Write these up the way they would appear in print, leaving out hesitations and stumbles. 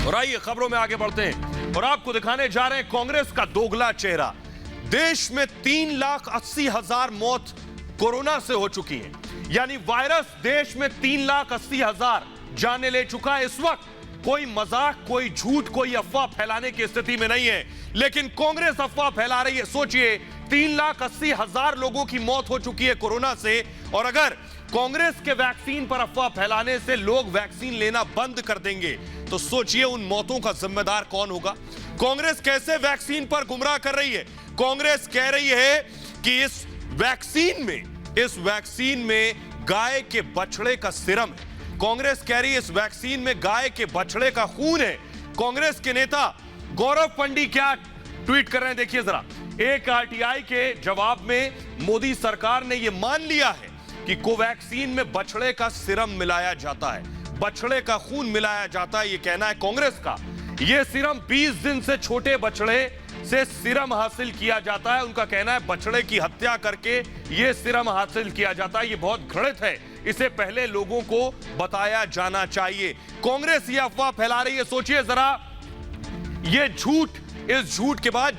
और आइए खबरों में आगे बढ़ते हैं और आपको दिखाने जा रहे हैं कांग्रेस का दोगला चेहरा। देश में 3,80,000 मौत कोरोना से हो चुकी है, यानी वायरस देश में 3,80,000 जाने ले चुका है। इस वक्त कोई मजाक, कोई झूठ, कोई अफवाह फैलाने की स्थिति में नहीं है, लेकिन कांग्रेस अफवाह फैला रही है। सोचिए, 3,80,000 लोगों की मौत हो चुकी है कोरोना से, और अगर कांग्रेस के वैक्सीन पर अफवाह फैलाने से लोग वैक्सीन लेना बंद कर देंगे तो सोचिए उन मौतों का जिम्मेदार कौन होगा। कांग्रेस कैसे वैक्सीन पर गुमराह कर रही है। कांग्रेस कह रही है कि इस वैक्सीन में गाय के बछड़े का सीरम है। कांग्रेस कह रही है इस वैक्सीन में गाय के बछड़े का खून है। कांग्रेस के नेता गौरव पंडी क्या ट्वीट कर रहे हैं, देखिए जरा। एक आरटीआई के जवाब में मोदी सरकार ने यह मान लिया है कि कोवैक्सीन में बछड़े का सीरम मिलाया जाता है, बछड़े का खून मिलाया जाता है, यह कहना है कांग्रेस का। यह सीरम 20 दिन से छोटे बछड़े से सीरम हासिल किया जाता है। उनका कहना है बछड़े की हत्या करके यह सीरम हासिल किया जाता है। यह बहुत घृणित है, इसे पहले लोगों को बताया जाना चाहिए। कांग्रेस यह अफवाह फैला रही है। सोचिए जरा, यह झूठ, इस झूठ के बाद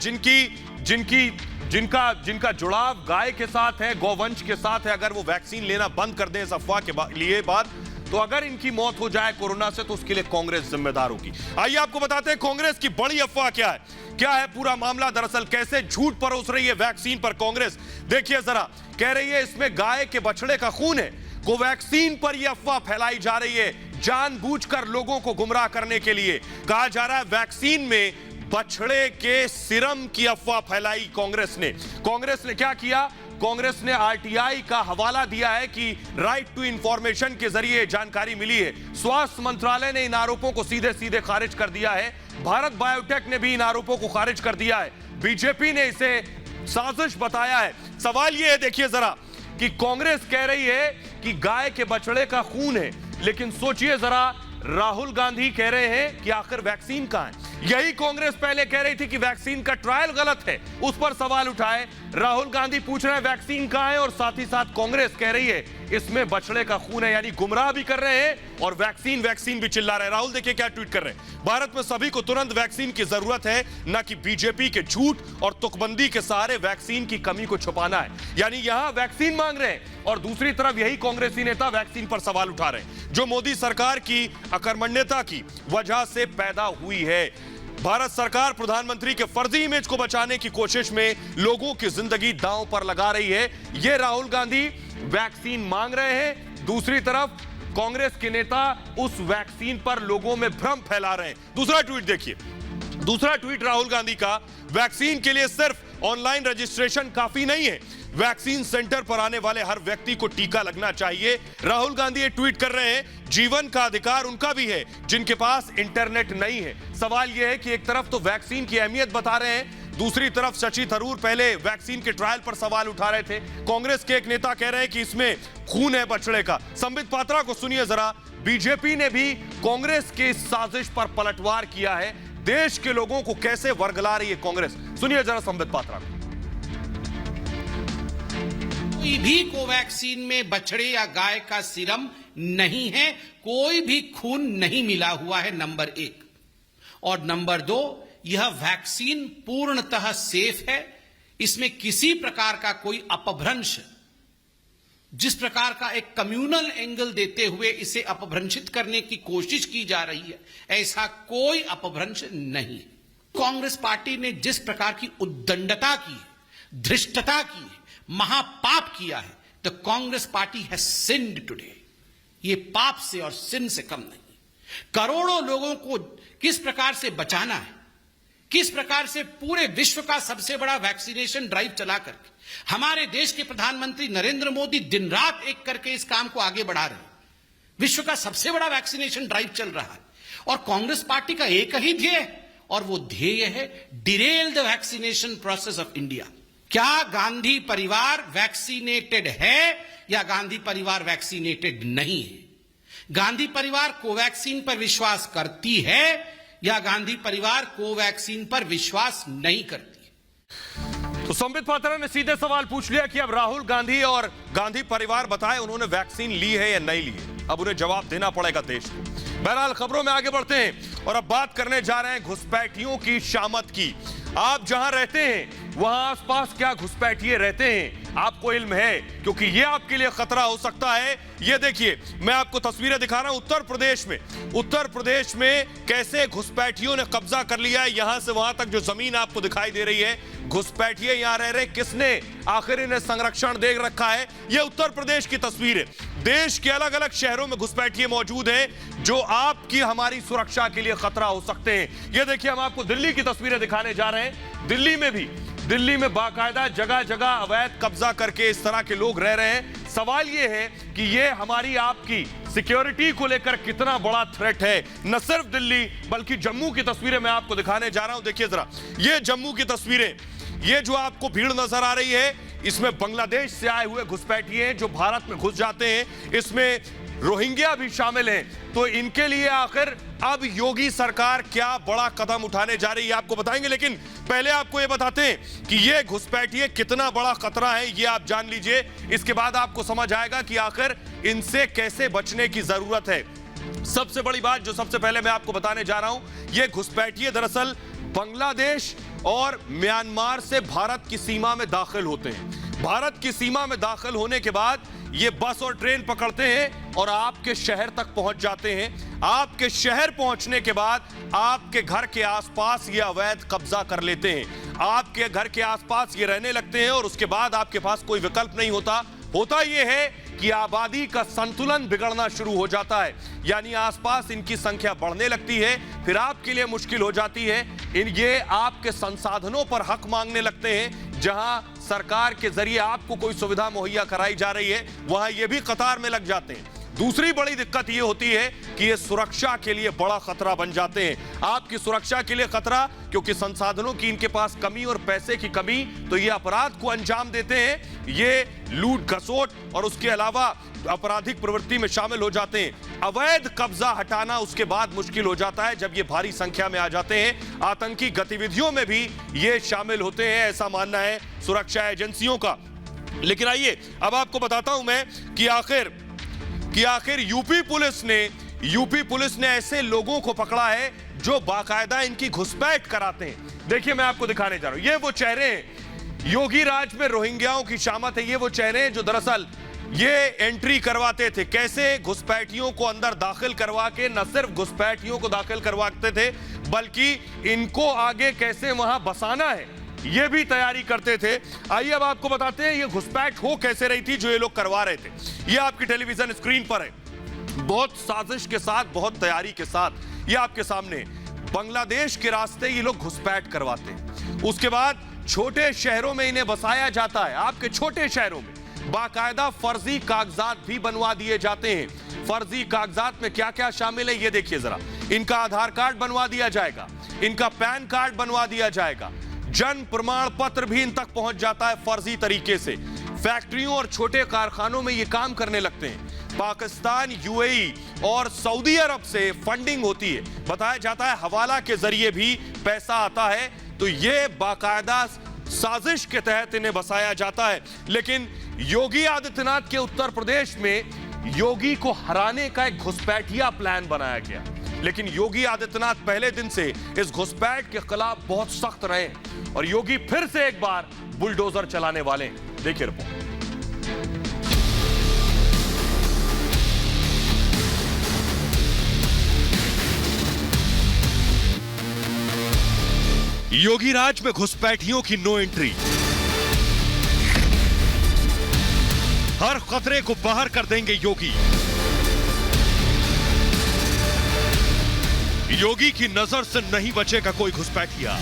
जिनका जुड़ाव गाय के साथ है, गौवंश के साथ है, अगर वो वैक्सीन लेना बंद कर दें इस अफवाह के लिए बाद, तो अगर इनकी मौत हो जाए कोरोना से तो उसके लिए कांग्रेस जिम्मेदार होगी। आइए आपको बताते हैं कांग्रेस की बड़ी अफवाह क्या है पूरा मामला। दरअसल कैसे झूठ परोस रही है वैक्सीन पर कांग्रेस, देखिए जरा। कह रही है इसमें गाय के बछड़े का खून है। कोवैक्सीन पर यह अफवाह फैलाई जा रही है जानबूझकर लोगों को गुमराह करने के लिए। कहा जा रहा है वैक्सीन में बछड़े के सीरम की अफवाह फैलाई कांग्रेस ने। कांग्रेस ने क्या किया, कांग्रेस ने आरटीआई का हवाला दिया है कि राइट टू इंफॉर्मेशन के जरिए जानकारी मिली है। स्वास्थ्य मंत्रालय ने इन आरोपों को सीधे सीधे खारिज कर दिया है। भारत बायोटेक ने भी इन आरोपों को खारिज कर दिया है। बीजेपी ने इसे साजिश बताया है। सवाल यह है, देखिए जरा, कि कांग्रेस कह रही है कि गाय के बछड़े का खून है, लेकिन सोचिए जरा, राहुल गांधी कह रहे हैं कि आखिर वैक्सीन कहां है। यही कांग्रेस पहले कह रही थी कि वैक्सीन का ट्रायल गलत है, उस पर सवाल उठाए। राहुल गांधी पूछ रहे हैं वैक्सीन कहां है, और साथ ही साथ कांग्रेस कह रही है इसमें बछड़े का खून है। यानी गुमराह भी कर रहे हैं और वैक्सीन भी चिल्ला रहे हैं। राहुल देखिए क्या ट्वीट कर रहे हैं, भारत में सभी को तुरंत वैक्सीन की जरूरत है, न कि बीजेपी के झूठ और तुकबंदी के सहारे वैक्सीन की कमी को छुपाना है। यानी यहां वैक्सीन मांग रहे हैं और दूसरी तरफ यही कांग्रेसी नेता वैक्सीन पर सवाल उठा रहे हैं, जो मोदी सरकार की अकर्मण्यता की वजह से पैदा हुई है। भारत सरकार प्रधानमंत्री के फर्जी इमेज को बचाने की कोशिश में लोगों की जिंदगी दांव पर लगा रही है। ये राहुल गांधी वैक्सीन मांग रहे हैं, दूसरी तरफ कांग्रेस के नेता उस वैक्सीन पर लोगों में भ्रम फैला रहे हैं। दूसरा ट्वीट देखिए, दूसरा ट्वीट राहुल गांधी का, वैक्सीन के लिए सिर्फ ऑनलाइन रजिस्ट्रेशन काफी नहीं है, वैक्सीन सेंटर पर आने वाले हर व्यक्ति को टीका लगना चाहिए। राहुल गांधी ये ट्वीट कर रहे हैं, जीवन का अधिकार उनका भी है जिनके पास इंटरनेट नहीं है। सवाल यह है कि एक तरफ तो वैक्सीन की अहमियत बता रहे हैं, दूसरी तरफ शशि थरूर पहले वैक्सीन के ट्रायल पर सवाल उठा रहे थे। कांग्रेस के एक नेता कह रहे हैं कि इसमें खून है बछड़े का। संबित पात्रा को सुनिए जरा, बीजेपी ने भी कांग्रेस के इस साजिश पर पलटवार किया है। देश के लोगों को कैसे वर्गला रही है कांग्रेस, सुनिए जरा संबित पात्रा को। कोई भी कोवैक्सीन में बछड़े या गाय का सीरम नहीं है, कोई भी खून नहीं मिला हुआ है, नंबर 1। और नंबर 2, यह वैक्सीन पूर्णतः सेफ है। इसमें किसी प्रकार का कोई अपभ्रंश, जिस प्रकार का एक कम्युनल एंगल देते हुए इसे अपभ्रंशित करने की कोशिश की जा रही है, ऐसा कोई अपभ्रंश नहीं। कांग्रेस पार्टी ने जिस प्रकार की उद्दंडता की, धृष्टता की, महापाप किया है, the Congress party has sinned today. ये पाप से और सिन से कम नहीं। करोड़ों लोगों को किस प्रकार से बचाना है, किस प्रकार से पूरे विश्व का सबसे बड़ा वैक्सीनेशन ड्राइव चला करके हमारे देश के प्रधानमंत्री नरेंद्र मोदी दिन रात एक करके इस काम को आगे बढ़ा रहे हैं। विश्व का सबसे बड़ा वैक्सीनेशन ड्राइव चल रहा है और कांग्रेस पार्टी का एक ही ध्येय है, और वो ध्येय है Daryl the vaccination process of India. क्या गांधी परिवार वैक्सीनेटेड है या गांधी परिवार वैक्सीनेटेड नहीं है? गांधी परिवार कोवैक्सीन पर विश्वास करती है या गांधी परिवार कोवैक्सीन पर विश्वास नहीं करती है? तो संबित पात्रा ने सीधे सवाल पूछ लिया कि अब राहुल गांधी और गांधी परिवार बताएं उन्होंने वैक्सीन ली है या नहीं ली है। अब उन्हें जवाब देना पड़ेगा देश को। बहरहाल खबरों में आगे बढ़ते हैं। और अब बात करने जा रहे हैं घुसपैठियों की शामत की। आप जहां रहते हैं वहां आसपास क्या घुसपैठिए रहते हैं, आपको इल्म है? क्योंकि यह आपके लिए खतरा हो सकता है। यह देखिए, मैं आपको तस्वीरें दिखा रहा हूं उत्तर प्रदेश में कैसे घुसपैठियों ने कब्जा कर लिया है। यहां से वहां तक जो जमीन आपको दिखाई दे रही है, घुसपैठिए यहां रह रहे। किसने आखिर इन्हें संरक्षण दे रखा है? यह उत्तर प्रदेश की तस्वीर है। देश के अलग अलग शहरों में घुसपैठिए मौजूद हैं जो आपकी हमारी सुरक्षा के लिए खतरा हो सकते हैं। यह देखिए, हम आपको दिल्ली की तस्वीरें दिखाने जा रहे हैं। दिल्ली में बाकायदा जगह जगह अवैध कब्जा करके इस तरह के लोग रह रहे हैं। सवाल यह है कि यह हमारी आपकी सिक्योरिटी को लेकर कितना बड़ा थ्रेट है। न सिर्फ दिल्ली बल्कि जम्मू की तस्वीरें मैं आपको दिखाने जा रहा हूं। देखिए जरा, ये जम्मू की तस्वीरें, ये जो आपको भीड़ नजर आ रही है, इसमें बांग्लादेश से आए हुए घुसपैठिए जो भारत में घुस जाते हैं, इसमें रोहिंग्या भी शामिल हैं। तो इनके लिए आखिर अब योगी सरकार क्या बड़ा कदम उठाने जा रही है, आपको बताएंगे। लेकिन पहले आपको यह बताते हैं कि यह घुसपैठिए कितना बड़ा खतरा है, यह आप जान लीजिए। इसके बाद आपको समझ आएगा कि आखिर इनसे कैसे बचने की जरूरत है। सबसे बड़ी बात जो सबसे पहले मैं आपको बताने जा रहा हूं, यह घुसपैठिए दरअसल बांग्लादेश और म्यांमार से भारत की सीमा में दाखिल होते हैं। भारत की सीमा में दाखिल होने के बाद ये बस और ट्रेन पकड़ते हैं और आपके शहर तक पहुंच जाते हैं। आपके शहर पहुंचने के बाद आपके घर के आसपास ये अवैध कब्जा कर लेते हैं। आपके घर के आसपास ये रहने लगते हैं और उसके बाद आपके पास कोई विकल्प नहीं होता यह है कि आबादी का संतुलन बिगड़ना शुरू हो जाता है। यानी आसपास इनकी संख्या बढ़ने लगती है, फिर आपके लिए मुश्किल हो जाती है। ये आपके संसाधनों पर हक मांगने लगते हैं। जहां सरकार के जरिए आपको कोई सुविधा मुहैया कराई जा रही है, वहां ये भी कतार में लग जाते हैं। दूसरी बड़ी दिक्कत ये होती है कि ये सुरक्षा के लिए बड़ा खतरा बन जाते हैं। आपकी सुरक्षा के लिए खतरा, क्योंकि संसाधनों की इनके पास कमी और पैसे की कमी, तो ये अपराध को अंजाम देते हैं। ये लूट घसोट और उसके अलावा आपराधिक प्रवृत्ति में शामिल हो जाते हैं। अवैध कब्जा हटाना उसके बाद मुश्किल हो जाता है जब ये भारी संख्या में आ जाते हैं। आतंकी गतिविधियों में भी ये शामिल होते हैं, ऐसा मानना है सुरक्षा एजेंसियों का। लेकिन आइए अब आपको बताता हूं मैं कि आखिर यूपी पुलिस ने ऐसे लोगों को पकड़ा है जो बाकायदा इनकी घुसपैठ कराते हैं। देखिए, मैं आपको दिखाने जा रहा हूं, ये वो चेहरे हैं। योगी राज में रोहिंग्याओं की शामत है। ये वो चेहरे हैं जो दरअसल ये एंट्री करवाते थे। कैसे घुसपैठियों को अंदर दाखिल करवा के, न सिर्फ घुसपैठियों को दाखिल करवाते थे बल्कि इनको आगे कैसे वहां बसाना है ये भी तैयारी करते थे। आइए अब आपको बताते हैं ये घुसपैठ हो कैसे रही थी जो ये लोग करवा रहे थे। ये आपकी टेलीविजन स्क्रीन पर है। बहुत साजिश के साथ, बहुत तैयारी के साथ ये आपके सामने बांग्लादेश के रास्ते ये लोग घुसपैठ करवाते हैं। उसके बाद छोटे शहरों में इन्हें बसाया जाता है। आपके छोटे शहरों में बाकायदा फर्जी कागजात भी बनवा दिए जाते हैं। फर्जी कागजात में क्या क्या शामिल है ये देखिए जरा। इनका आधार कार्ड बनवा दिया जाएगा, इनका पैन कार्ड बनवा दिया जाएगा, जन्म प्रमाण पत्र भी इन तक पहुंच जाता है फर्जी तरीके से। फैक्ट्रियों और छोटे कारखानों में ये काम करने लगते हैं। पाकिस्तान, यूएई और सऊदी अरब से फंडिंग होती है। बताया जाता है हवाला के जरिए भी पैसा आता है। तो ये बाकायदा साजिश के तहत इन्हें बसाया जाता है। लेकिन योगी आदित्यनाथ के उत्तर प्रदेश में योगी को हराने का एक घुसपैठिया प्लान बनाया गया। लेकिन योगी आदित्यनाथ पहले दिन से इस घुसपैठ के खिलाफ बहुत सख्त रहे और योगी फिर से एक बार बुलडोजर चलाने वाले हैं। देखिए रिपोर्ट। योगी राज में घुसपैठियों की नो एंट्री। हर खतरे को बाहर कर देंगे योगी। योगी की नजर से नहीं बचेगा कोई घुसपैठिया।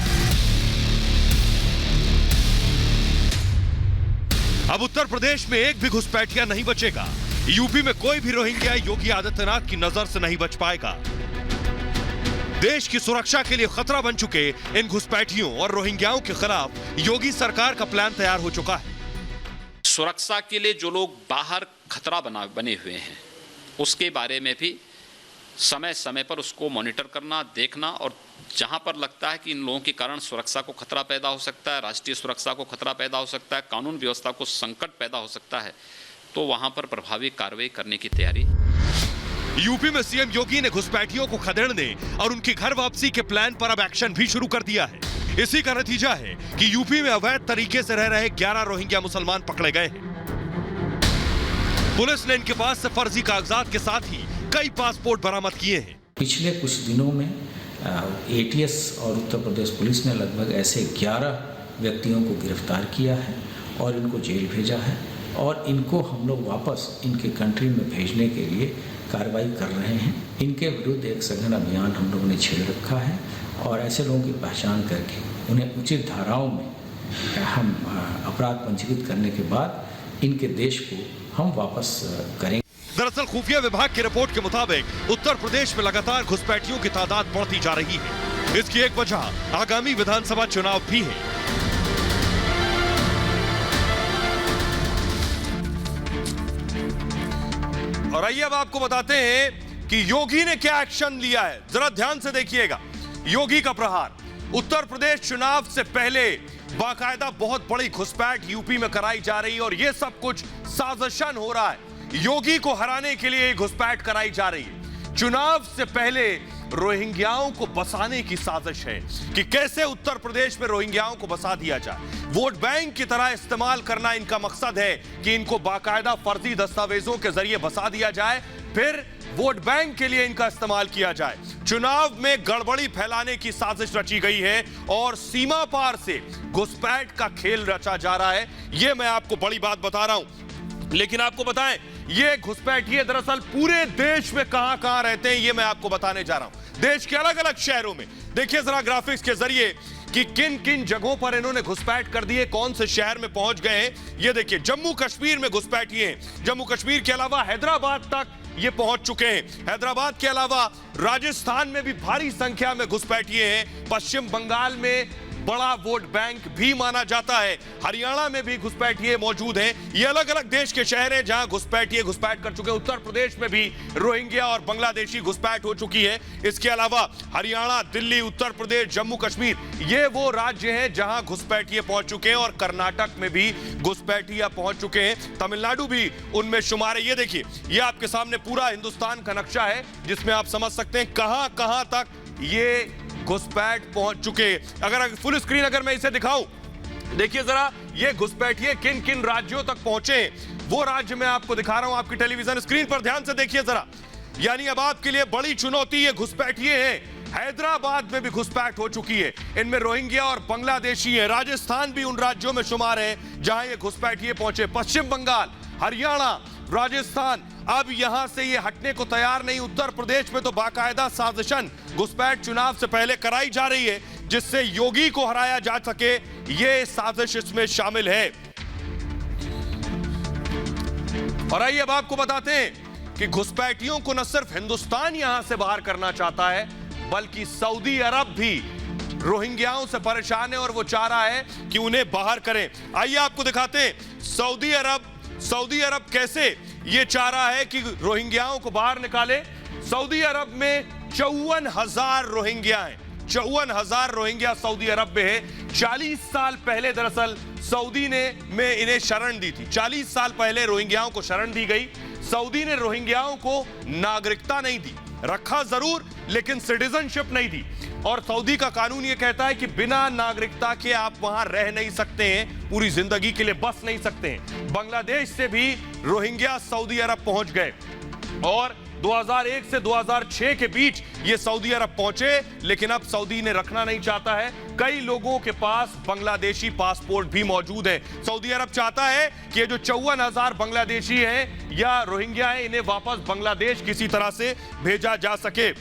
अब उत्तर प्रदेश में एक भी घुसपैठिया नहीं बचेगा। यूपी में कोई भी रोहिंग्या योगी आदित्यनाथ की नजर से नहीं बच पाएगा। देश की सुरक्षा के लिए खतरा बन चुके इन घुसपैठियों और रोहिंग्याओं के खिलाफ योगी सरकार का प्लान तैयार हो चुका है। सुरक्षा के लिए जो लोग बाहर खतरा बने हुए हैं उसके बारे में भी समय समय पर उसको मॉनिटर करना, देखना, और जहां पर लगता है कि इन लोगों के कारण सुरक्षा को खतरा पैदा हो सकता है, राष्ट्रीय सुरक्षा को खतरा पैदा हो सकता है, कानून व्यवस्था को संकट पैदा हो सकता है, तो वहां पर प्रभावी कार्रवाई करने की तैयारी। यूपी में सीएम योगी ने घुसपैठियों को खदेड़ने और उनकी घर वापसी के प्लान पर अब एक्शन भी शुरू कर दिया है। इसी का नतीजा है कि यूपी में अवैध तरीके से रह रहे 11 रोहिंग्या मुसलमान पकड़े गए हैं। पुलिस ने इनके पास से फर्जी कागजात के साथ ही कई पासपोर्ट बरामद किए हैं। पिछले कुछ दिनों में एटीएस और उत्तर प्रदेश पुलिस ने लगभग ऐसे 11 व्यक्तियों को गिरफ्तार किया है और इनको जेल भेजा है और इनको हम लोग वापस इनके कंट्री में भेजने के लिए कार्रवाई कर रहे हैं। इनके विरुद्ध एक सघन अभियान हम लोगों ने छेड़ रखा है और ऐसे लोगों की पहचान करके उन्हें उचित धाराओं में हम अपराध पंजीकृत करने के बाद इनके देश को हम वापस करेंगे। दरअसल खुफिया विभाग की रिपोर्ट के मुताबिक उत्तर प्रदेश में लगातार घुसपैठियों की तादाद बढ़ती जा रही है। इसकी एक वजह आगामी विधानसभा चुनाव भी है। और आइए अब आपको बताते हैं कि योगी ने क्या एक्शन लिया है। जरा ध्यान से देखिएगा। योगी का प्रहार। उत्तर प्रदेश चुनाव से पहले बाकायदा बहुत बड़ी घुसपैठ यूपी में कराई जा रही है और यह सब कुछ साजिशन हो रहा है। योगी को हराने के लिए घुसपैठ कराई जा रही है। चुनाव से पहले रोहिंग्याओं को बसाने की साजिश है कि कैसे उत्तर प्रदेश में रोहिंग्याओं को बसा दिया जाए। वोट बैंक की तरह इस्तेमाल करना इनका मकसद है कि इनको बाकायदा फर्जी दस्तावेजों के जरिए बसा दिया जाए, फिर वोट बैंक के लिए इनका इस्तेमाल किया जाए। चुनाव में गड़बड़ी फैलाने की साजिश रची गई है और सीमा पार से घुसपैठ का खेल रचा जा रहा है। यह मैं आपको बड़ी बात बता रहा हूं, लेकिन आपको बताएं ये घुसपैठिए दरअसल पूरे देश में कहां रहते हैं, ये मैं आपको बताने जा रहा हूं। देश के अलग अलग शहरों में देखिए जरा ग्राफिक्स के जरिए कि किन किन जगहों पर इन्होंने घुसपैठ कर दी है, कौन से शहर में पहुंच गए हैं। ये देखिए जम्मू कश्मीर में घुसपैठिए हैं। जम्मू कश्मीर के अलावा हैदराबाद तक ये पहुंच चुके हैं। हैदराबाद के अलावा राजस्थान में भी भारी संख्या में घुसपैठिए हैं। पश्चिम बंगाल में बड़ा वोट बैंक भी माना जाता है। हरियाणा में भी घुसपैठिए मौजूद हैं। ये अलग अलग देश के शहर हैं जहां घुसपैठिए घुसपैठ कर चुके हैं। उत्तर प्रदेश में भी रोहिंग्या और बांग्लादेशी घुसपैठ हो चुकी है। इसके अलावा हरियाणा, दिल्ली, उत्तर प्रदेश, जम्मू कश्मीर ये वो राज्य हैं जहां घुसपैठिए पहुंच चुके हैं और कर्नाटक में भी घुसपैठिया पहुंच चुके हैं। तमिलनाडु भी उनमें शुमार है। ये देखिए ये आपके सामने पूरा हिंदुस्तान का नक्शा है जिसमें आप समझ सकते हैं कहां कहां तक ये घुसपैठ पहुंच चुके। अगर फुल स्क्रीन अगर मैं इसे दिखाऊं, देखिए जरा ये घुसपैठिए किन किन राज्यों तक पहुंचे। वो राज्य मैं आपको दिखा रहा हूं आपकी टेलीविजन स्क्रीन पर, ध्यान से देखिए जरा। यानी अब आपके लिए बड़ी चुनौती ये घुसपैठिए हैं। हैदराबाद में भी घुसपैठ हो चुकी है। इनमें रोहिंग्या और बांग्लादेशी है। राजस्थान भी उन राज्यों में शुमार है जहां ये घुसपैठिए पहुंचे। पश्चिम बंगाल, हरियाणा, राजस्थान अब यहां से ये हटने को तैयार नहीं। उत्तर प्रदेश में तो बाकायदा साजिशन घुसपैठ चुनाव से पहले कराई जा रही है जिससे योगी को हराया जा सके। ये साजिश इसमें शामिल है। और आइए अब आपको बताते हैं कि घुसपैठियों को न सिर्फ हिंदुस्तान यहां से बाहर करना चाहता है बल्कि सऊदी अरब भी रोहिंग्याओं से परेशान है और वो चाह रहा है कि उन्हें बाहर करें। आइए आपको दिखाते हैं सऊदी अरब कैसे ये चाह रहा है कि रोहिंग्याओं को बाहर निकाले। सऊदी अरब में 54,000 रोहिंग्या हैं। 54,000 रोहिंग्या सऊदी अरब में है। 40 साल पहले दरअसल सऊदी ने इन्हें शरण दी थी। 40 साल पहले रोहिंग्याओं को शरण दी गई। सऊदी ने रोहिंग्याओं को नागरिकता नहीं दी, रखा जरूर लेकिन सिटीजनशिप नहीं दी। और सऊदी का कानून यह कहता है कि बिना नागरिकता के आप वहां रह नहीं सकते हैं, पूरी जिंदगी के लिए बस नहीं सकते हैं। बांग्लादेश से भी रोहिंग्या सऊदी अरब पहुंच गए और 2001 से 2006 के बीच ये सऊदी अरब पहुंचे, लेकिन अब सऊदी ने रखना नहीं चाहता है। कई लोगों के पास बांग्लादेशी पासपोर्ट भी मौजूद है। सऊदी अरब चाहता है कि ये जो 54,000 बांग्लादेशी हैं या रोहिंग्या हैं इन्हें वापस बांग्लादेश किसी तरह से भेजा जा सके।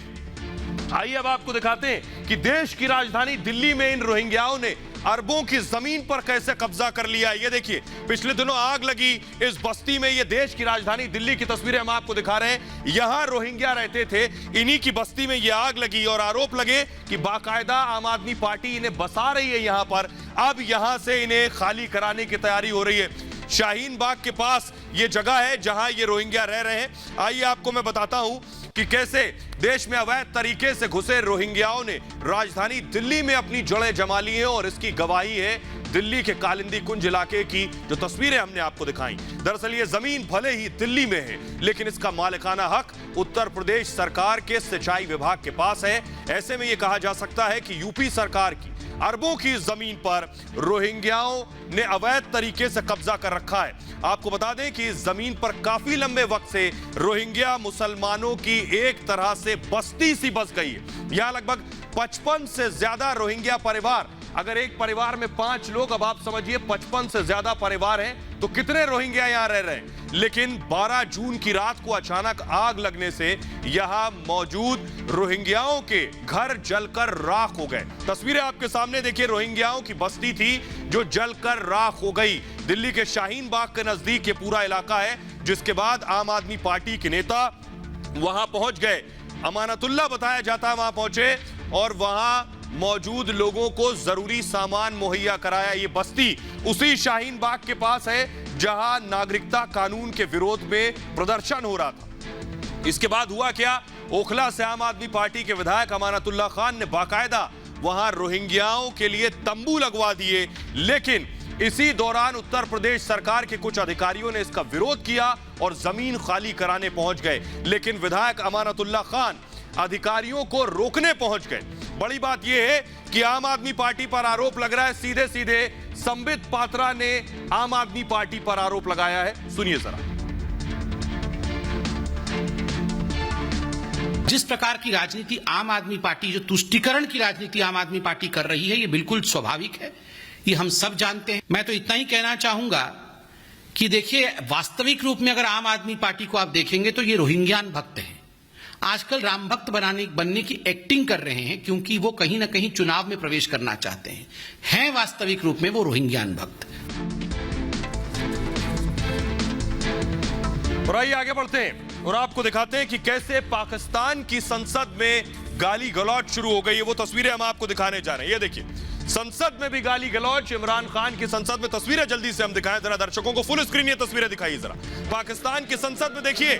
आइए अब आपको दिखाते हैं कि देश की राजधानी दिल्ली में इन रोहिंग्याओं ने अरबों की जमीन पर कैसे कब्जा कर लिया। ये देखिए पिछले दिनों आग लगी इस बस्ती में। ये देश की राजधानी दिल्ली की तस्वीरें हम आपको दिखा रहे हैं। यहां रोहिंग्या रहते थे, इन्हीं की बस्ती में ये आग लगी और आरोप लगे कि बाकायदा आम आदमी पार्टी इन्हें बसा रही है यहां पर। अब यहां से इन्हें खाली कराने की तैयारी हो रही है। शाहीन बाग के पास ये जगह है जहां ये रोहिंग्या रह रहे हैं। आइए आपको मैं बताता हूं कि कैसे देश में अवैध तरीके से घुसे रोहिंग्याओं ने राजधानी दिल्ली में अपनी जड़ें जमा ली हैं और इसकी गवाही है दिल्ली के कालिंदी कुंज इलाके की जो तस्वीरें हमने आपको दिखाई। दरअसल ये जमीन भले ही दिल्ली में है, लेकिन इसका मालिकाना हक उत्तर प्रदेश सरकार के सिंचाई विभाग के पास है। ऐसे में यह कहा जा सकता है कि यूपी सरकार की अरबों की जमीन पर रोहिंग्याओं ने अवैध तरीके से कब्जा कर रखा है। आपको बता दें कि इस जमीन पर काफी लंबे वक्त से रोहिंग्या मुसलमानों की एक तरह से बस्ती सी बस गई है। यहां लगभग 55 से ज्यादा रोहिंग्या परिवार, अगर एक परिवार में 5 लोग, अब आप समझिए 55 से ज्यादा परिवार हैं तो कितने रोहिंग्या यहां रह रहे हैं। लेकिन 12 जून की रात को अचानक आग लगने से यहां मौजूद रोहिंग्याओं के घर जलकर राख हो गए। तस्वीरें आपके सामने देखिए, रोहिंग्याओं की बस्ती थी जो जलकर राख हो गई। दिल्ली के शाहीन बाग के नजदीक ये पूरा इलाका है, जिसके बाद आम आदमी पार्टी के नेता वहां पहुंच गए। अमानतुल्लाह बताया जाता वहां पहुंचे और वहां मौजूद लोगों को जरूरी सामान मुहैया कराया। ये बस्ती उसी शाहीन बाग के पास है जहां नागरिकता कानून के विरोध में प्रदर्शन हो रहा था। इसके बाद हुआ क्या, ओखला से आम आदमी पार्टी के विधायक अमानतुल्लाह खान ने बाकायदा वहां रोहिंग्याओं के लिए तंबू लगवा दिए। लेकिन इसी दौरान उत्तर प्रदेश सरकार के कुछ अधिकारियों ने इसका विरोध किया और जमीन खाली कराने पहुंच गए। लेकिन विधायक अमानतुल्लाह खान अधिकारियों को रोकने पहुंच गए। बड़ी बात यह है कि आम आदमी पार्टी पर आरोप लग रहा है, सीधे सीधे संबित पात्रा ने आम आदमी पार्टी पर आरोप लगाया है। सुनिए जरा। जिस प्रकार की राजनीति आम आदमी पार्टी, जो तुष्टीकरण की राजनीति आम आदमी पार्टी कर रही है, ये बिल्कुल स्वाभाविक है, ये हम सब जानते हैं। मैं तो इतना ही कहना चाहूंगा कि देखिए, वास्तविक रूप में अगर आम आदमी पार्टी को आप देखेंगे तो ये रोहिंग्यान भक्त हैं। आजकल राम भक्त बनने की एक्टिंग कर रहे हैं, क्योंकि वो कहीं ना कहीं चुनाव में प्रवेश करना चाहते हैं वास्तविक रूप में वो रोहिंग्यान भक्त। और आइए आगे बढ़ते हैं और आपको दिखाते हैं कि कैसे पाकिस्तान की संसद में गाली गलौज शुरू हो गई है। वो तस्वीरें हम आपको दिखाने जा रहे हैं। ये देखिए, संसद में भी गाली गलौज। इमरान खान की संसद में तस्वीरें जल्दी से हम दिखाएं जरा दर्शकों को, फुल स्क्रीन ये तस्वीरें दिखाइए जरा। पाकिस्तान की संसद में देखिए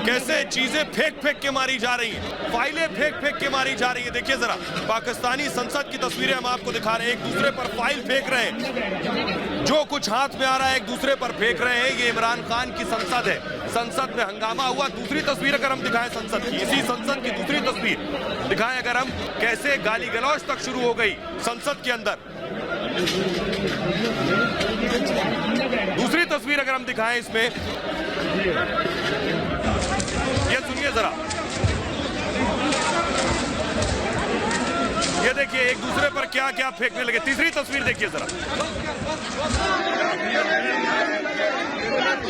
कैसे चीजें फेंक फेंक के मारी जा रही हैं, फाइलें फेंक फेंक के मारी जा रही है। देखिए जरा, पाकिस्तानी संसद की तस्वीरें हम आपको दिखा रहे हैं। एक दूसरे पर फाइल फेंक रहे हैं, जो कुछ हाथ में आ रहा है एक दूसरे पर फेंक रहे हैं। ये इमरान खान की संसद है, संसद में हंगामा हुआ। दूसरी तस्वीर अगर हम दिखाएं संसद की, इसी संसद की दूसरी तस्वीर दिखाएं अगर हम, कैसे गाली गलौज तक शुरू हो गई संसद के अंदर। दूसरी तस्वीर अगर हम दिखाएं इसमें, ये सुनिए जरा, ये देखिए एक दूसरे पर क्या क्या फेंकने लगे। तीसरी तस्वीर देखिए जरा,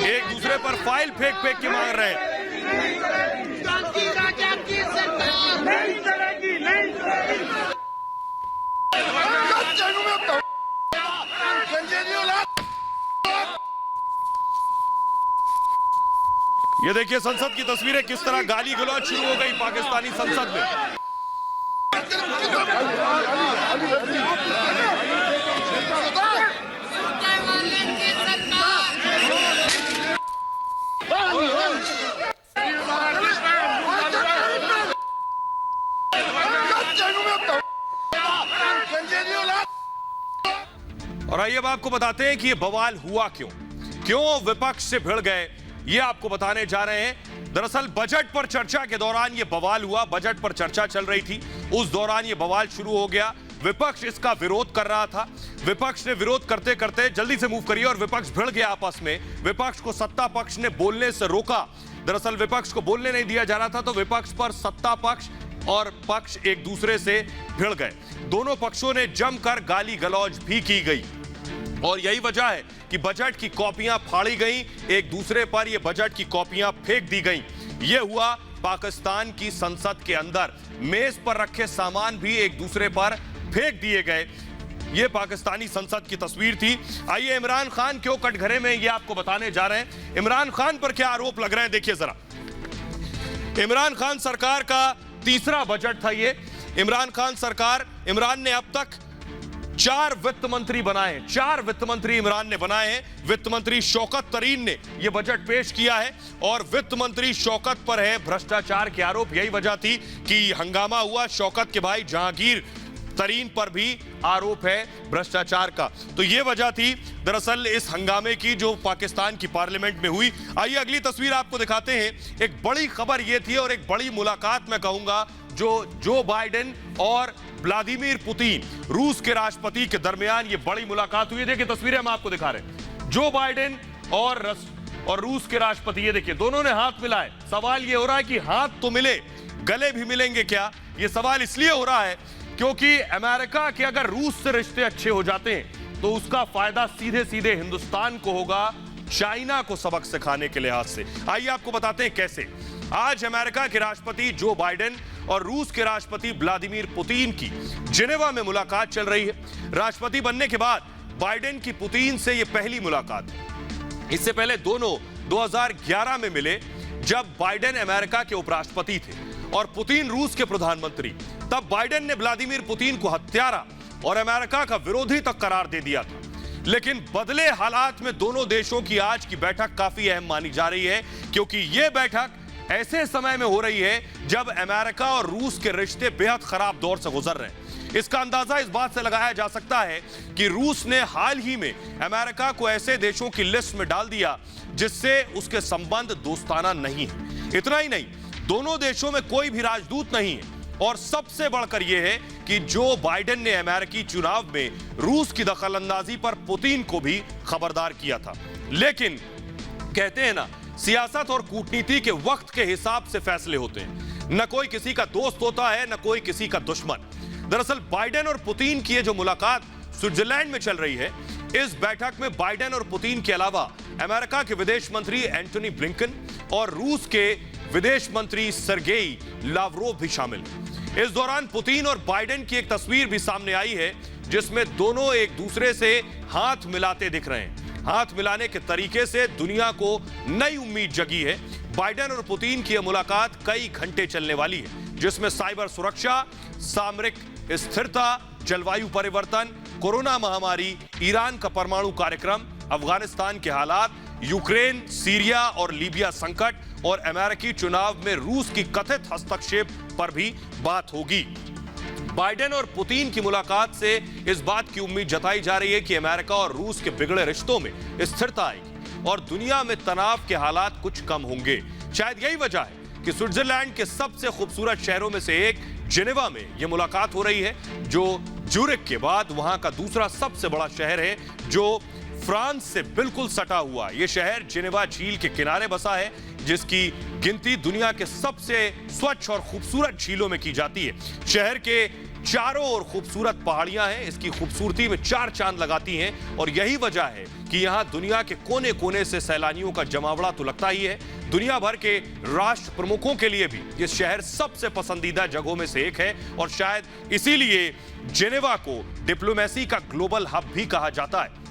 एक दूसरे पर फाइल फेंक फेंक के मार रहे हैं। ये देखिए संसद की तस्वीरें, किस तरह गाली गलौज शुरू हो गई पाकिस्तानी संसद में। और आइए अब आपको बताते हैं कि ये बवाल हुआ क्यों विपक्ष से भिड़ गए, ये आपको बताने जा रहे हैं। दरअसल बजट पर चर्चा के दौरान ये बवाल हुआ। बजट पर चर्चा चल रही थी, उस दौरान ये बवाल शुरू हो गया। विपक्ष इसका विरोध कर रहा था। विपक्ष ने विरोध करते करते, जल्दी से मूव करिए, और विपक्ष भिड़ गया आपस में। विपक्ष को सत्ता पक्ष ने बोलने से रोका। दरअसल विपक्ष को बोलने नहीं दिया जा रहा था, तो विपक्ष पर सत्ता पक्ष और पक्ष एक दूसरे से भिड़ गए। दोनों पक्षों ने जमकर गाली गलौज भी की गई और यही वजह है कि बजट की कॉपियां फाड़ी गई, एक दूसरे पर ये बजट की कॉपियां फेंक दी गई। ये हुआ पाकिस्तान की संसद के अंदर। मेज पर रखे सामान भी एक दूसरे पर फेंक दिए गए। ये पाकिस्तानी संसद की तस्वीर थी। आइए इमरान खान क्यों कटघरे में, ये आपको बताने जा रहे हैं। इमरान खान पर क्या आरोप लग रहे हैं देखिए जरा। इमरान खान सरकार का तीसरा बजट था ये। इमरान खान सरकार, इमरान ने अब तक 4 वित्त मंत्री बनाए हैं। 4 वित्त मंत्री इमरान ने बनाए हैं। वित्त मंत्री शौकत तरीन ने यह बजट पेश किया है और वित्त मंत्री शौकत पर है भ्रष्टाचार के आरोप। यही वजह थी कि हंगामा हुआ। शौकत के भाई जहांगीर तरीन पर भी आरोप है भ्रष्टाचार का। तो ये वजह थी दरअसल इस हंगामे की जो पाकिस्तान की पार्लियामेंट में हुई। आइए अगली तस्वीर आपको दिखाते हैं। एक बड़ी खबर ये थी और एक बड़ी मुलाकात मैं कहूंगा जो बाइडेन और व्लादिमीर पुतिन रूस के राष्ट्रपति के दरमियान ये बड़ी मुलाकात हुई। देखिए तस्वीरें हम आपको दिखा रहे हैं। जो बाइडेन और रूस के राष्ट्रपति, ये देखिए दोनों ने हाथ मिलाए। सवाल ये हो रहा है कि हाथ तो मिले, गले भी मिलेंगे क्या? ये सवाल इसलिए हो रहा है क्योंकि अमेरिका के अगर रूस से रिश्ते अच्छे हो जाते हैं तो उसका फायदा सीधे सीधे हिंदुस्तान को होगा, चाइना को सबक सिखाने के लिहाज से। आइए आपको बताते हैं कैसे। आज अमेरिका के राष्ट्रपति जो बाइडेन और रूस के राष्ट्रपति व्लादिमीर पुतिन की जिनेवा में मुलाकात चल रही है। राष्ट्रपति बनने के बाद बाइडेन की पुतिन से यह पहली मुलाकात है। इससे पहले दोनों 2011 में मिले जब बाइडेन अमेरिका के उपराष्ट्रपति थे और पुतिन रूस के प्रधानमंत्री। तब बाइडेन ने व्लादिमीर पुतिन को हत्यारा और अमेरिका का विरोधी तक करार दे दिया था। लेकिन बदले हालात में दोनों देशों की आज की बैठक काफी अहम मानी जा रही है, क्योंकि यह बैठक ऐसे समय में हो रही है जब अमेरिका और रूस के रिश्ते बेहद खराब दौर से गुजर रहे हैं। इसका अंदाजा इस बात से लगाया जा सकता है कि रूस ने हाल ही में अमेरिका को ऐसे देशों की लिस्ट में डाल दिया जिससे उसके संबंध दोस्ताना नहीं है। इतना ही नहीं, दोनों देशों में कोई भी राजदूत नहीं है और सबसे बढ़कर यह है कि जो बाइडेन ने अमेरिकी चुनाव में रूस की दखलंदाजी पर पुतिन को भी खबरदार किया था। लेकिन कहते हैं ना, सियासत और कूटनीति के वक्त के हिसाब से फैसले होते हैं। न कोई किसी का दोस्त होता है, न कोई किसी का दुश्मन। दरअसल बाइडेन और पुतिन की जो मुलाकात स्विट्जरलैंड में चल रही है, इस बैठक में बाइडेन और पुतिन के अलावा अमेरिका के विदेश मंत्री एंटनी ब्लिंकन और रूस के विदेश मंत्री सर्गेई लावरोव भी शामिल हैं। इस दौरान पुतिन और बाइडेन की एक तस्वीर भी सामने आई है जिसमें दोनों एक दूसरे से हाथ मिलाते दिख रहे हैं। हाथ मिलाने के तरीके से दुनिया को नई उम्मीद जगी है। बाइडेन और पुतिन की यह मुलाकात कई घंटे चलने वाली है, जिसमें साइबर सुरक्षा, सामरिक स्थिरता, जलवायु परिवर्तन, कोरोना महामारी, ईरान का परमाणु कार्यक्रम, अफगानिस्तान के हालात, यूक्रेन, सीरिया और लीबिया संकट और अमेरिकी चुनाव में रूस की कथित हस्तक्षेप पर भी बात होगी। बाइडेन और पुतिन की मुलाकात से इस बात की उम्मीद जताई जा रही है कि अमेरिका और रूस के बिगड़े रिश्तों में स्थिरता आएगी और दुनिया में तनाव के हालात कुछ कम होंगे। शायद यही वजह है कि स्विट्जरलैंड के सबसे खूबसूरत शहरों में से एक जिनेवा में यह मुलाकात हो रही है, जो ज्यूरिख के बाद वहां का दूसरा सबसे बड़ा शहर है, जो फ्रांस से बिल्कुल सटा हुआ। यह शहर जिनेवा झील के किनारे बसा है, जिसकी गिनती दुनिया के सबसे स्वच्छ और खूबसूरत झीलों में की जाती है। शहर के चारों ओर खूबसूरत पहाड़ियां हैं, इसकी खूबसूरती में चार चांद लगाती हैं और यही वजह है कि यहां दुनिया के कोने कोने से सैलानियों का जमावड़ा तो लगता ही है। दुनिया भर के राष्ट्र प्रमुखों के लिए भी ये शहर सबसे पसंदीदा जगहों में से एक है और शायद इसीलिए जिनेवा को डिप्लोमेसी का ग्लोबल हब भी कहा जाता है।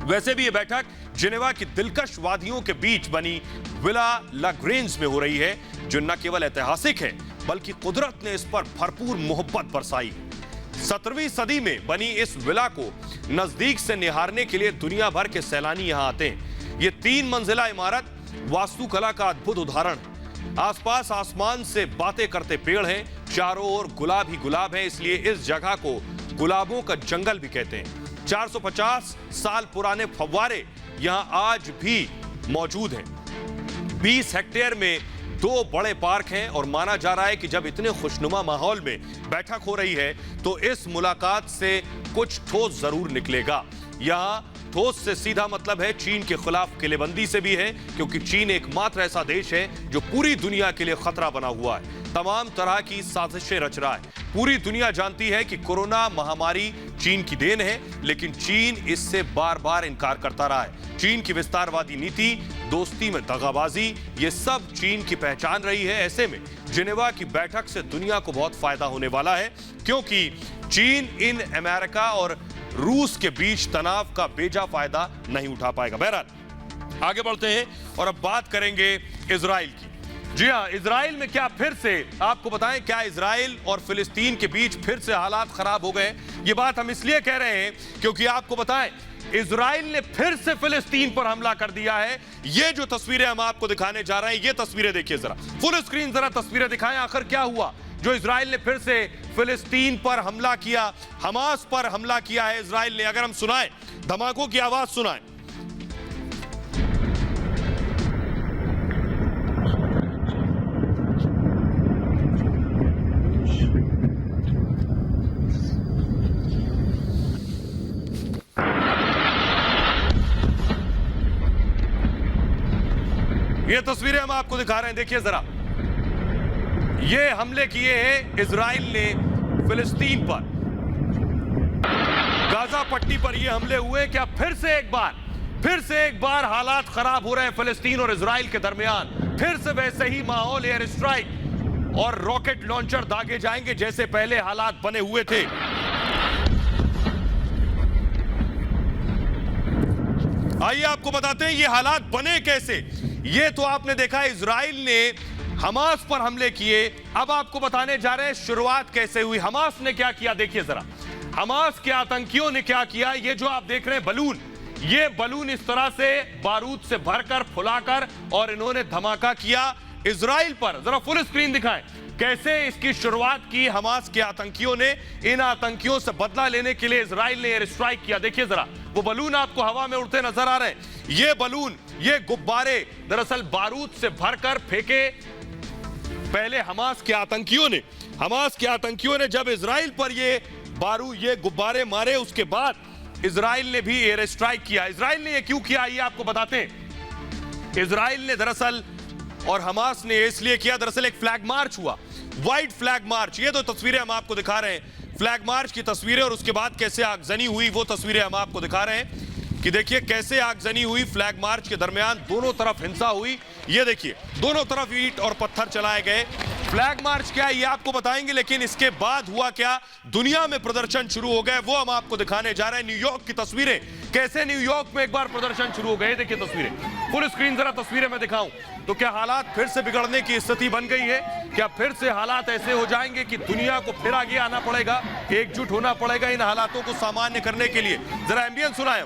वैसे भी ये बैठक जिनेवा की दिलकश वादियों के बीच बनी विला लाग्रेंज में हो रही है, जो न केवल ऐतिहासिक है बल्कि कुदरत ने इस पर भरपूर मोहब्बत बरसाई है। 17वीं सदी में बनी इस विला को नजदीक से निहारने के लिए दुनिया भर के सैलानी यहां आते हैं। ये 3 मंजिला इमारत वास्तुकला का अद्भुत उदाहरण है। आसपास आसमान से बातें करते पेड़ हैं, चारों ओर गुलाब ही गुलाब है, इसलिए इस जगह को गुलाबों का जंगल भी कहते हैं। 450 साल पुराने फव्वारे यहां आज भी मौजूद हैं। 20 हेक्टेयर में 2 बड़े पार्क हैं और माना जा रहा है कि जब इतने खुशनुमा माहौल में बैठक हो रही है तो इस मुलाकात से कुछ ठोस जरूर निकलेगा। यहां ठोस से सीधा मतलब है चीन के खिलाफ किलेबंदी से भी है, क्योंकि चीन एकमात्र ऐसा देश है जो पूरी दुनिया के लिए खतरा बना हुआ है, तमाम तरह की साजिशें रच रहा है। पूरी दुनिया जानती है कि कोरोना महामारी चीन की देन है, लेकिन चीन इससे बार बार इनकार करता रहा है। चीन की विस्तारवादी नीति, दोस्ती में दगाबाजी, ये सब चीन की पहचान रही है। ऐसे में जिनेवा की बैठक से दुनिया को बहुत फायदा होने वाला है, क्योंकि चीन इन अमेरिका और रूस के बीच तनाव का बेजा फायदा नहीं उठा पाएगा। बहरहाल आगे बढ़ते हैं और अब बात करेंगे इजराइल की। जी हां, इजराइल में क्या फिर से आपको बताएं, क्या इजराइल और फिलिस्तीन के बीच फिर से हालात खराब हो गए? ये बात हम इसलिए कह रहे हैं क्योंकि आपको बताएं, इजराइल ने फिर से फिलिस्तीन पर हमला कर दिया है। ये जो तस्वीरें हम आपको दिखाने जा रहे हैं, ये तस्वीरें देखिए जरा, फुल स्क्रीन जरा तस्वीरें दिखाएं। आखिर क्या हुआ? जो इजराइल ने फिर से फिलिस्तीन पर हमला किया, हमास पर हमला किया है इजराइल ने। अगर हम सुनाएं, धमाकों की आवाज सुनाएं। ये तस्वीरें हम आपको दिखा रहे हैं, देखिए जरा। ये हमले किए हैं इजराइल ने फिलिस्तीन पर, गाजा पट्टी पर ये हमले हुए। क्या फिर से एक बार हालात खराब हो रहे हैं फिलिस्तीन और इजराइल के दरमियान? फिर से वैसे ही माहौल, एयर स्ट्राइक और रॉकेट लॉन्चर दागे जाएंगे जैसे पहले हालात बने हुए थे। आइए आपको बताते हैं ये हालात बने कैसे। ये तो आपने देखा, इजराइल ने हमास पर हमले किए। अब आपको बताने जा रहे हैं शुरुआत कैसे हुई। हमास ने क्या किया, देखिए जरा। हमास के आतंकियों ने क्या किया, ये जो आप देख रहे हैं बलून, ये बलून इस तरह से बारूद से भरकर फुलाकर और इन्होंने धमाका किया इजराइल पर। जरा फुल स्क्रीन दिखाएं कैसे इसकी शुरुआत की हमास के आतंकियों ने। इन आतंकियों से बदला लेने के लिए इजराइल ने एयर स्ट्राइक किया। देखिए जरा, वो बलून आपको हवा में उड़ते नजर आ रहे हैं। ये बलून, ये गुब्बारे दरअसल बारूद से भरकर फेंके पहले हमास के आतंकियों ने जब इजराइल पर ये गुब्बारे मारे, उसके बाद इजराइल ने भी एयर स्ट्राइक किया। इजराइल ने ये क्यों किया, ये आपको बताते हैं। इजराइल ने दरअसल और हमास ने इसलिए किया, दरअसल एक फ्लैग मार्च हुआ, व्हाइट फ्लैग मार्च। ये तो तस्वीरें हम आपको दिखा रहे हैं, फ्लैग मार्च की तस्वीरें, और उसके बाद कैसे आगजनी हुई वो तस्वीरें हम आपको दिखा रहे हैं कि देखिए कैसे आगजनी हुई। फ्लैग मार्च के दरमियान दोनों तरफ हिंसा हुई। ये देखिए, दोनों तरफ ईंट और पत्थर चलाए गए। फ्लैग मार्च क्या है ये आपको बताएंगे, लेकिन इसके बाद हुआ क्या, दुनिया में प्रदर्शन शुरू हो गए, वो हम आपको दिखाने जा रहे हैं। न्यूयॉर्क की तस्वीरें, कैसे न्यूयॉर्क में एक बार प्रदर्शन शुरू हो गए। देखिए तस्वीरें, फुल स्क्रीन जरा तस्वीरें मैं दिखाऊं तो क्या हालात फिर से बिगड़ने की स्थिति बन गई है? क्या फिर से हालात ऐसे हो जाएंगे कि दुनिया को फिर आगे आना पड़ेगा, एकजुट होना पड़ेगा इन हालातों को सामान्य करने के लिए? जरा एम्बियंस सुनाएं।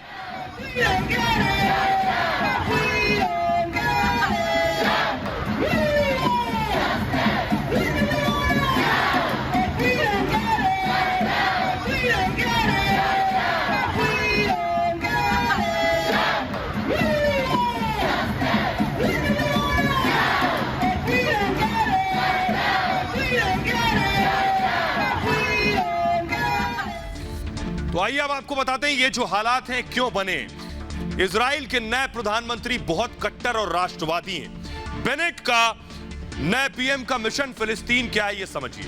तो आइए अब आपको बताते हैं ये जो हालात हैं क्यों बने। इजराइल के नए प्रधानमंत्री बहुत कट्टर और राष्ट्रवादी हैं। बेनेट का नए पीएम का मिशन फिलिस्तीन क्या है ये समझिए।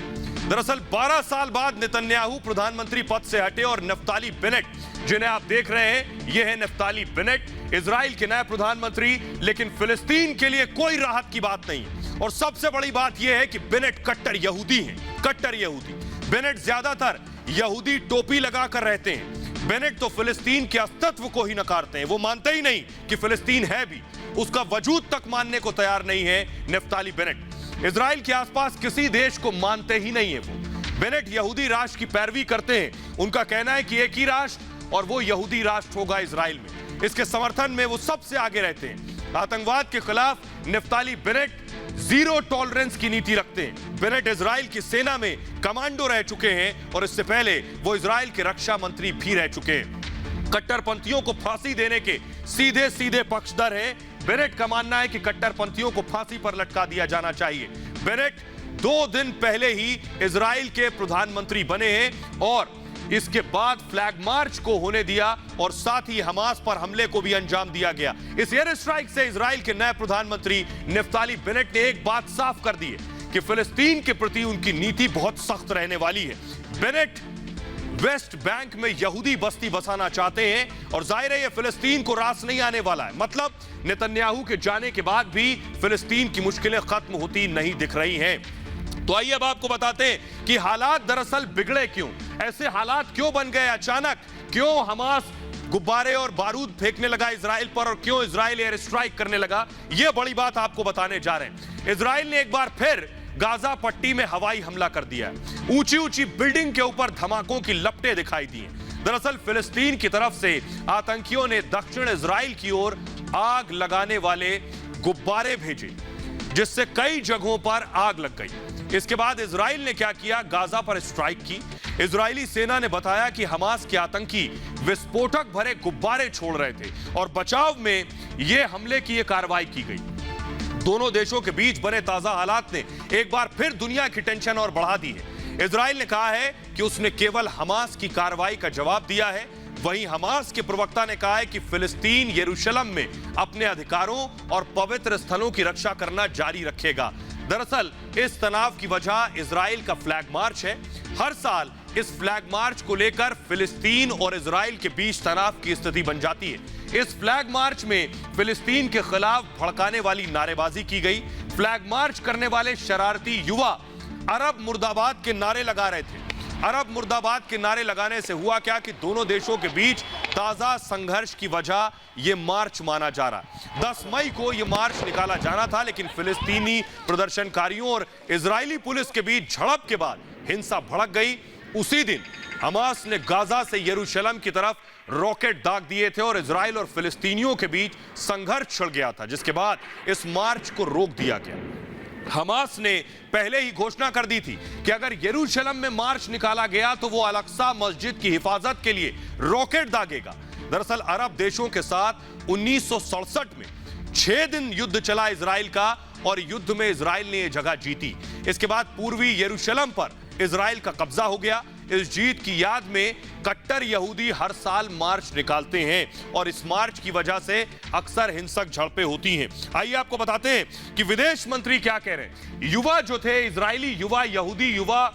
दरअसल 12 साल बाद नेतन्याहू प्रधानमंत्री पद से हटे और नफ्ताली बेनेट, जिन्हें आप देख रहे हैं, ये है नफ्ताली बेनेट, इजराइल के नए प्रधानमंत्री। लेकिन फिलिस्तीन के लिए कोई राहत की बात नहीं है। और सबसे बड़ी बात यह है कि बेनेट कट्टर यहूदी हैं, कट्टर यहूदी। बेनेट ज्यादातर यहूदी टोपी लगाकर रहते हैं। बेनेट तो फिलिस्तीन के अस्तित्व को ही नकारते हैं। वो मानते ही नहीं कि फिलिस्तीन है भी, उसका वजूद तक मानने को तैयार नहीं है नफ्ताली बेनेट। इजराइल के आसपास किसी देश को मानते ही नहीं है वो। बेनेट यहूदी राष्ट्र की पैरवी करते हैं। उनका कहना है कि एक ही राष्ट्र और वो यहूदी राष्ट्र होगा इजराइल में। इसके समर्थन में वो सबसे आगे रहते हैं। आतंकवाद के खिलाफ नफ्ताली बेनेट जीरो टॉलरेंस की नीति रखते हैं। बेनेट इजराइल की सेना में कमांडो रह चुके हैं और इससे पहले वो इजराइल के रक्षा मंत्री भी रह चुके हैं। कट्टरपंथियों को फांसी देने के सीधे सीधे पक्षधर है। बेनेट का मानना है कि कट्टरपंथियों को फांसी पर लटका दिया जाना चाहिए। बेनेट 2 दिन पहले ही इजराइल के प्रधानमंत्री बने हैं और इसके बाद फ्लैग मार्च को होने दिया और साथ ही हमास पर हमले को भी अंजाम दिया गया। इस एयर स्ट्राइक से इजराइल के नए प्रधानमंत्री नफ्ताली बेनेट ने एक बात साफ कर दी है कि फिलिस्तीन के प्रति उनकी नीति बहुत सख्त रहने वाली है। बेनेट वेस्ट बैंक में यहूदी बस्ती बसाना चाहते हैं और जाहिर है ये फिलिस्तीन को रास नहीं आने वाला है। मतलब नेतन्याहू के जाने के बाद भी फिलिस्तीन की मुश्किलें खत्म होती नहीं दिख रही हैं। तो आइए अब आपको बताते हैं कि हालात दरअसल बिगड़े क्यों, ऐसे हालात क्यों बन गए अचानक, क्यों हमास गुब्बारे और बारूद फेंकने लगा इजराइल पर और क्यों इजराइल एयर स्ट्राइक करने लगा। यह बड़ी बात आपको बताने जा रहे हैं। इजराइल ने एक बार फिर गाजा पट्टी में हवाई हमला कर दिया है। ऊंची ऊंची बिल्डिंग के ऊपर धमाकों की लपटें दिखाई दी हैं। दरअसल फिलिस्तीन की तरफ से आतंकियों ने दक्षिण इजराइल की ओर आग लगाने वाले गुब्बारे भेजे। जिससे कई जगहों पर आग लग गई। इसके बाद इजराइल ने क्या किया, गाजा पर स्ट्राइक की। इजरायली सेना ने बताया कि हमास के आतंकी विस्फोटक भरे गुब्बारे छोड़ रहे थे और बचाव में यह हमले की यह कार्रवाई की गई। दोनों देशों के बीच बने ताजा हालात ने एक बार फिर दुनिया की टेंशन और बढ़ा दी है। इजराइल ने कहा है कि उसने केवल हमास की कार्रवाई का जवाब दिया है। वहीं हमास के प्रवक्ता ने कहा है कि फिलिस्तीन यरूशलेम में अपने अधिकारों और पवित्र स्थलों की रक्षा करना जारी रखेगा। दरअसल इस तनाव की वजह इजराइल का फ्लैग मार्च है। हर साल इस फ्लैग मार्च को लेकर फिलिस्तीन और इजराइल के बीच तनाव की स्थिति बन जाती है। इस फ्लैग मार्च में फिलिस्तीन के खिलाफ भड़काने वाली नारेबाजी की गई। फ्लैग मार्च करने वाले शरारती युवा अरब मुर्दाबाद के नारे लगा रहे थे। अरब मुर्दाबाद के नारे लगाने से हुआ क्या कि दोनों देशों के बीच ताजा संघर्ष की वजह यह मार्च माना जा रहा है। 10 मई को यह मार्च निकाला जाना था, लेकिन फिलिस्तीनी प्रदर्शनकारियों और इजरायली पुलिस के बीच झड़प के बाद हिंसा भड़क गई। उसी दिन हमास ने गाजा से यरूशलेम की तरफ रॉकेट दाग दिए थे और इजराइल और फिलिस्तीनियों के बीच संघर्ष छिड़ गया था, जिसके बाद इस मार्च को रोक दिया गया। हमास ने पहले ही घोषणा कर दी थी कि अगर यरूशलेम में मार्च निकाला गया तो वो अल-अक्सा मस्जिद की हिफाजत के लिए रॉकेट दागेगा। दरअसल अरब देशों के साथ 1967 में 6 दिन युद्ध चला इजराइल का और युद्ध में इजराइल ने यह जगह जीती। इसके बाद पूर्वी यरूशलेम पर इजराइल का कब्जा हो गया। इस जीत की याद में कट्टर यहूदी हर साल मार्च निकालते हैं और इस मार्च की वजह से अक्सर हिंसक झड़पें होती हैं। आइए आपको बताते हैं कि विदेश मंत्री क्या कह रहे हैं। युवा जो थे, इजरायली युवा, यहूदी युवा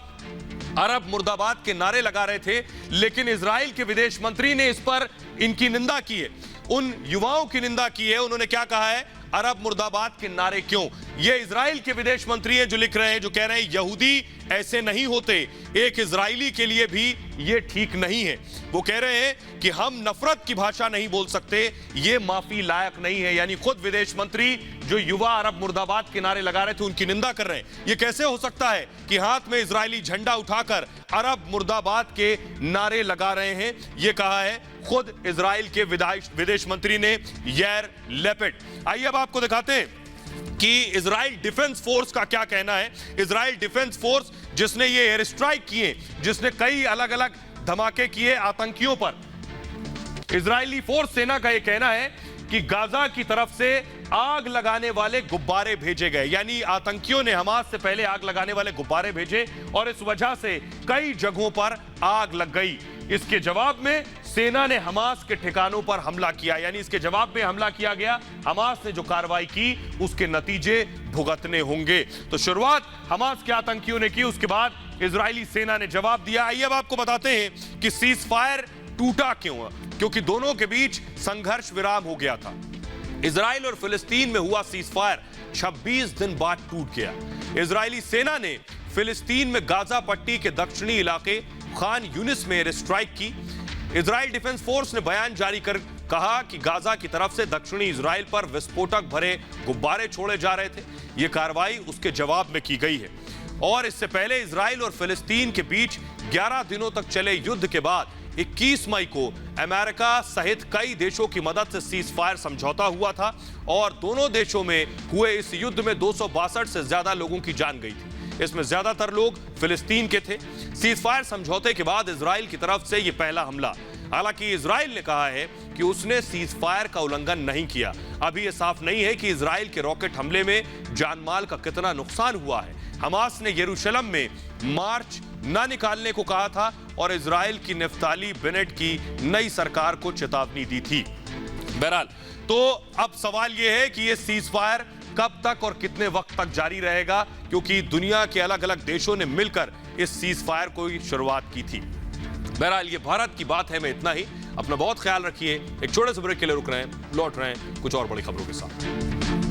अरब मुर्दाबाद के नारे लगा रहे थे, लेकिन इजराइल के विदेश मंत्री ने इस पर इनकी निंदा की है। उन युवाओं की निंदा की है। उन्होंने क्या कहा है, अरब मुर्दाबाद के नारे क्यों? ये इजराइल के विदेश मंत्री हैं जो लिख रहे हैं, जो कह रहे हैं यहूदी ऐसे नहीं होते, एक इजरायली के लिए भी ये ठीक नहीं है। वो कह रहे हैं कि हम नफरत की भाषा नहीं बोल सकते, ये माफी लायक नहीं है। यानी खुद विदेश मंत्री जो युवा अरब मुर्दाबाद के नारे लगा रहे थे उनकी निंदा कर रहे हैं। ये कैसे हो सकता है कि हाथ में इजरायली झंडा उठाकर अरब मुर्दाबाद के नारे लगा रहे हैं? ये कहा है खुद इजराइल के विदेश मंत्री ने, यार लेपिड। आइए अब आपको दिखाते हैं कि इजराइल डिफेंस फोर्स का क्या कहना है। इजराइल डिफेंस फोर्स जिसने ये एयर स्ट्राइक किए, जिसने कई अलग अलग धमाके किए आतंकियों पर, इजरायली फोर्स सेना का यह कहना है कि गाजा की तरफ से आग लगाने वाले गुब्बारे भेजे गए। यानी आतंकियों ने हमास से पहले आग लगाने वाले गुब्बारे भेजे और इस वजह से कई जगहों पर आग लग गई। इसके जवाब में सेना ने हमास के ठिकानों पर हमला किया। यानी इसके जवाब में हमला किया गया। हमास ने जो कार्रवाई की उसके नतीजे भुगतने होंगे। तो शुरुआत हमास के आतंकियों ने की, उसके बाद इजरायली सेना ने जवाब दिया। आइए अब आपको बताते हैं कि सीज फायर टूटा क्यों। क्योंकि दोनों के बीच संघर्ष विराम हो गया था। इजराइल और फिलिस्तीन में हुआ सीज फायर 26 दिन बाद टूट गया। इजरायली सेना ने फिलिस्तीन में गाजा पट्टी के दक्षिणी इलाके खान यूनिस में एयर स्ट्राइक की। इजराइल डिफेंस फोर्स ने बयान जारी कर कहा कि गाजा की तरफ से दक्षिणी इजराइल पर विस्फोटक भरे गुब्बारे छोड़े जा रहे थे। यह कार्रवाई उसके जवाब में की गई है। और इससे पहले इजराइल और फिलिस्तीन के बीच 11 दिनों तक चले युद्ध के बाद 21 मई को अमेरिका सहित कई देशों की मदद से सीज फायर समझौता हुआ था और दोनों देशों में हुए इस युद्ध में 262 से ज्यादा लोगों की जान गई थी। इसमें ज्यादातर लोग फिलिस्तीन के थे। सीज फायर समझौते के बाद इजराइल की तरफ से यह पहला हमला। हालांकि इजराइल ने कहा है कि उसने सीज फायर का उल्लंघन नहीं किया। अभी यह साफ नहीं है कि इजराइल के रॉकेट हमले में जानमाल का कितना नुकसान हुआ है। हमास ने यरूशलेम में मार्च न निकालने को कहा था और इजराइल की नफ्ताली बेनेट की नई सरकार को चेतावनी दी थी। बहरहाल तो अब सवाल यह है कि यह सीज फायर कब तक और कितने वक्त तक जारी रहेगा, क्योंकि दुनिया के अलग अलग देशों ने मिलकर इस सीज फायर को शुरुआत की थी। बहरहाल ये भारत की बात है। मैं इतना ही। अपना बहुत ख्याल रखिए। एक छोटे से ब्रेक के लिए रुक रहे हैं, लौट रहे हैं कुछ और बड़ी खबरों के साथ।